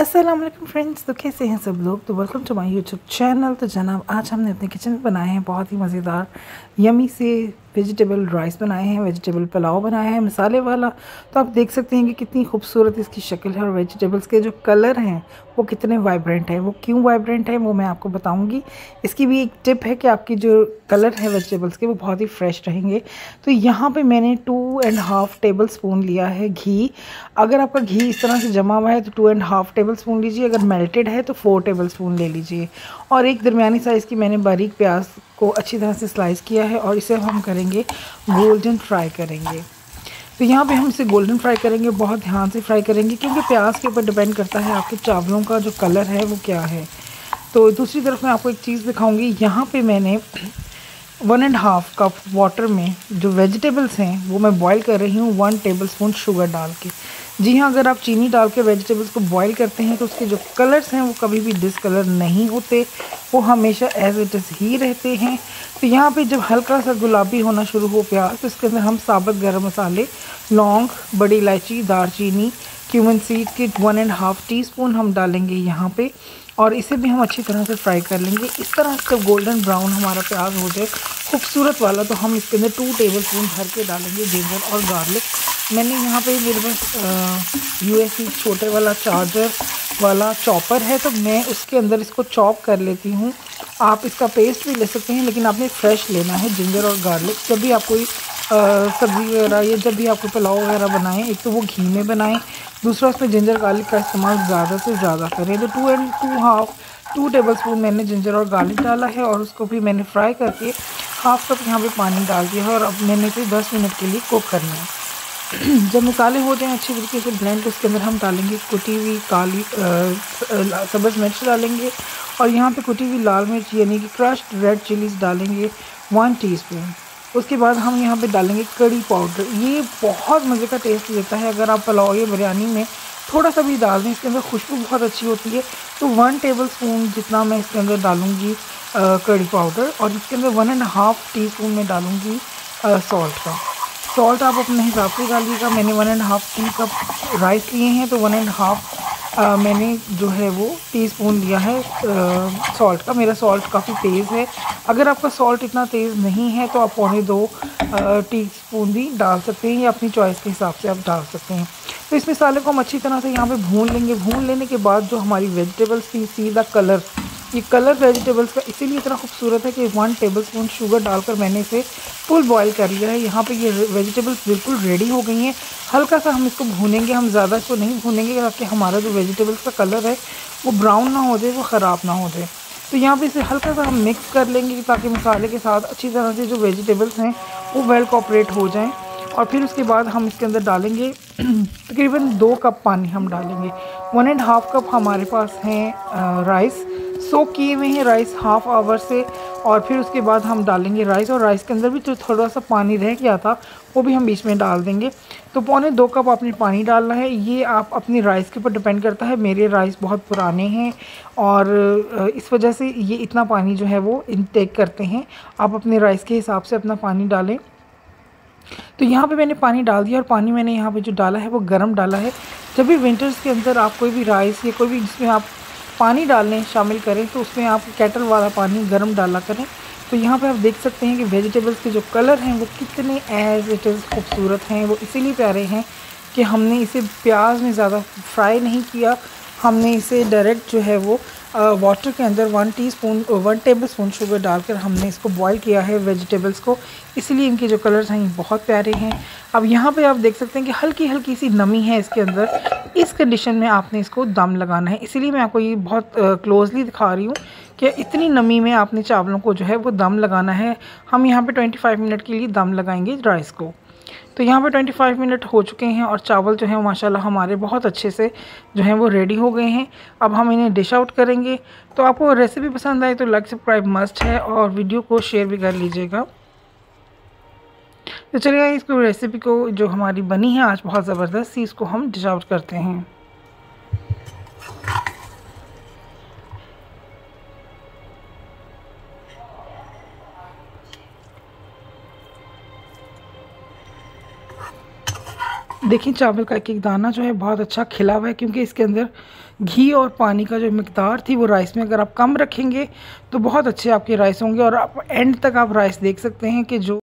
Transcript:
अस्सलाम वालेकुम फ्रेंड्स। तो कैसे हैं सब लोग। तो welcome to my YouTube channel. तो जनाब आज हमने अपने किचन में बनाए हैं बहुत ही मज़ेदार यमी से वेजिटेबल राइस बनाए हैं, वेजिटेबल पुलाव बनाया है मसाले वाला। तो आप देख सकते हैं कि कितनी खूबसूरत इसकी शक्ल है और वेजिटेबल्स के जो कलर हैं वो कितने वाइब्रेंट है। वो क्यों वाइब्रेंट है वो मैं आपको बताऊंगी। इसकी भी एक टिप है कि आपकी जो कलर है वेजिटेबल्स के वो बहुत ही फ्रेश रहेंगे। तो यहाँ पे मैंने 2.5 टेबल स्पून लिया है घी। अगर आपका घी इस तरह से जमा हुआ है तो 2.5 टेबल स्पून लीजिए, अगर मेल्टेड है तो 4 टेबल स्पून ले लीजिए। और एक दरमियानी साइज़ की मैंने बारीक प्याज को अच्छी तरह से स्लाइस किया है और इसे हम करेंगे गोल्डन फ्राई करेंगे। तो यहाँ पे हम इसे गोल्डन फ्राई करेंगे, बहुत ध्यान से फ्राई करेंगे क्योंकि प्याज के ऊपर डिपेंड करता है आपके चावलों का जो कलर है वो क्या है। तो दूसरी तरफ मैं आपको एक चीज़ दिखाऊंगी। यहाँ पे मैंने 1.5 कप वाटर में जो वेजिटेबल्स हैं वो मैं बॉईल कर रही हूँ 1 टेबल स्पून शुगर डाल के। जी हाँ, अगर आप चीनी डाल के वेजिटेबल्स को बॉईल करते हैं तो उसके जो कलर्स हैं वो कभी भी डिसकलर नहीं होते, वो हमेशा एज इट इज़ ही रहते हैं। तो यहाँ पे जब हल्का सा गुलाबी होना शुरू हो प्याज तो इसके अंदर हम साबुत गरम मसाले, लौंग, बड़ी इलायची, दालचीनी, क्यूमिन सीड के 1.5 टीस्पून हम डालेंगे यहाँ पे और इसे भी हम अच्छी तरह से फ्राई कर लेंगे। इस तरह से जब गोल्डन ब्राउन हमारा प्याज हो जाए खूबसूरत वाला तो हम इसके अंदर 2 टेबल स्पून भर के डालेंगे जिंजर और गार्लिक। मैंने यहाँ पे मेरे पास यूएसबी छोटे वाला चार्जर वाला चॉपर है तो मैं उसके अंदर इसको चॉप कर लेती हूँ। आप इसका पेस्ट भी ले सकते हैं लेकिन आपने फ्रेश लेना है जिंजर और गार्लिक। जब भी आप कोई सब्ज़ी वगैरह या जब भी आपको पुलाव वगैरह बनाएं, एक तो वो घी में बनाएं, दूसरा उसमें जिंजर गार्लिक का इस्तेमाल ज़्यादा से ज़्यादा करें। तो 2 टेबल स्पून मैंने जिंजर और गार्लिक डाला है और उसको भी मैंने फ्राई करके 1/2 कप यहाँ पे पानी डाल दिया है और अब मैंने इसे 10 मिनट के लिए कुक करना है। जब मसाले हो जाएं अच्छी तरीके से ब्लेंड, उसके अंदर हम डालेंगे कुटी हुई काली सब्ज़ मिर्च डालेंगे और यहाँ पे कुटी हुई लाल मिर्च यानी कि क्रश्ड रेड चिलीज़ डालेंगे 1 टीस्पून। उसके बाद हम यहाँ पे डालेंगे कड़ी पाउडर। ये बहुत मज़े का टेस्ट देता है। अगर आप पुलाव या बिरयानी में थोड़ा सा भी डाल दें इसके अंदर खुशबू बहुत अच्छी होती है। तो 1 टेबल स्पून जितना मैं इसके अंदर डालूँगी कड़ी पाउडर और इसके अंदर 1.5 टीस्पून में डालूँगी सॉल्ट का। सॉल्ट आप अपने हिसाब से डालिएगा। मैंने 1.5 कप राइस लिए हैं तो 1.5 मैंने जो है वो टीस्पून लिया है सॉल्ट का। मेरा सॉल्ट काफ़ी तेज़ है। अगर आपका सॉल्ट इतना तेज़ नहीं है तो आप 1.25 टीस्पून भी डाल सकते हैं या अपनी चॉइस के हिसाब से आप डाल सकते हैं। तो इस मसाले को हम अच्छी तरह से यहाँ पे भून लेंगे। भून लेने के बाद जो हमारी वेजिटेबल्स की सीधा कलर, ये कलर वेजिटेबल्स का इसीलिए इतना खूबसूरत है कि 1 टेबल स्पून शुगर डालकर मैंने इसे फुल बॉईल कर लिया है। यहाँ पे ये वेजिटेबल्स बिल्कुल रेडी हो गई हैं। हल्का सा हम इसको भूनेंगे, हम ज़्यादा इसको नहीं भूनेंगे ताकि हमारा जो वेजिटेबल्स का कलर है वो ब्राउन ना हो जाए, वो ख़राब ना हो जाए। तो यहाँ पे इसे हल्का सा हम मिक्स कर लेंगे ताकि मसाले के साथ अच्छी तरह से जो वेजिटेबल्स हैं वो वेल कोऑपरेट हो जाएँ। और फिर उसके बाद हम इसके अंदर डालेंगे तकरीबन 2 कप पानी हम डालेंगे। 1.5 कप हमारे पास हैं राइस, सोक किए हुए हैं राइस 1/2 आवर से। और फिर उसके बाद हम डालेंगे राइस और राइस के अंदर भी जो थोड़ा सा पानी रह गया था वो भी हम बीच में डाल देंगे। तो 1.25 कप आपने पानी डालना है। ये आप अपनी राइस के ऊपर डिपेंड करता है। मेरे राइस बहुत पुराने हैं और इस वजह से ये इतना पानी जो है वो इनटेक करते हैं। आप अपने राइस के हिसाब से अपना पानी डालें। तो यहाँ पे मैंने पानी डाल दिया और पानी मैंने यहाँ पे जो डाला है वो गर्म डाला है। जब भी विंटर्स के अंदर आप कोई भी राइस या कोई भी जिसमें आप पानी डालने शामिल करें तो उसमें आप केटल वाला पानी गर्म डाला करें। तो यहाँ पे आप देख सकते हैं कि वेजिटेबल्स के जो कलर हैं वो कितने एज इट इज़ खूबसूरत हैं। वो इसीलिए प्यारे हैं कि हमने इसे प्याज में ज़्यादा फ्राई नहीं किया। हमने इसे डायरेक्ट जो है वो वाटर के अंदर 1 टेबल स्पून शुगर डालकर हमने इसको बॉईल किया है वेजिटेबल्स को, इसलिए इनके जो कलर्स हैं ये बहुत प्यारे हैं। अब यहाँ पे आप देख सकते हैं कि हल्की हल्की सी नमी है इसके अंदर। इस कंडीशन में आपने इसको दम लगाना है, इसीलिए मैं आपको ये बहुत क्लोजली दिखा रही हूँ कि इतनी नमी में आपने चावलों को जो है वो दम लगाना है। हम यहाँ पे 25 मिनट के लिए दम लगाएंगे राइस को। तो यहाँ पे 25 मिनट हो चुके हैं और चावल जो है माशाल्लाह हमारे बहुत अच्छे से जो हैं वो रेडी हो गए हैं। अब हम इन्हें डिश आउट करेंगे। तो आपको रेसिपी पसंद आए तो लाइक सब्सक्राइब मस्ट है और वीडियो को शेयर भी कर लीजिएगा। तो चलिए इसको रेसिपी को जो हमारी बनी है आज बहुत ज़बरदस्त सी, इसको हम डिश आउट करते हैं। देखिए चावल का एक एक दाना जो है बहुत अच्छा खिला हुआ है, क्योंकि इसके अंदर घी और पानी का जो मिकदार थी वो राइस में अगर आप कम रखेंगे तो बहुत अच्छे आपके राइस होंगे। और आप एंड तक आप राइस देख सकते हैं कि जो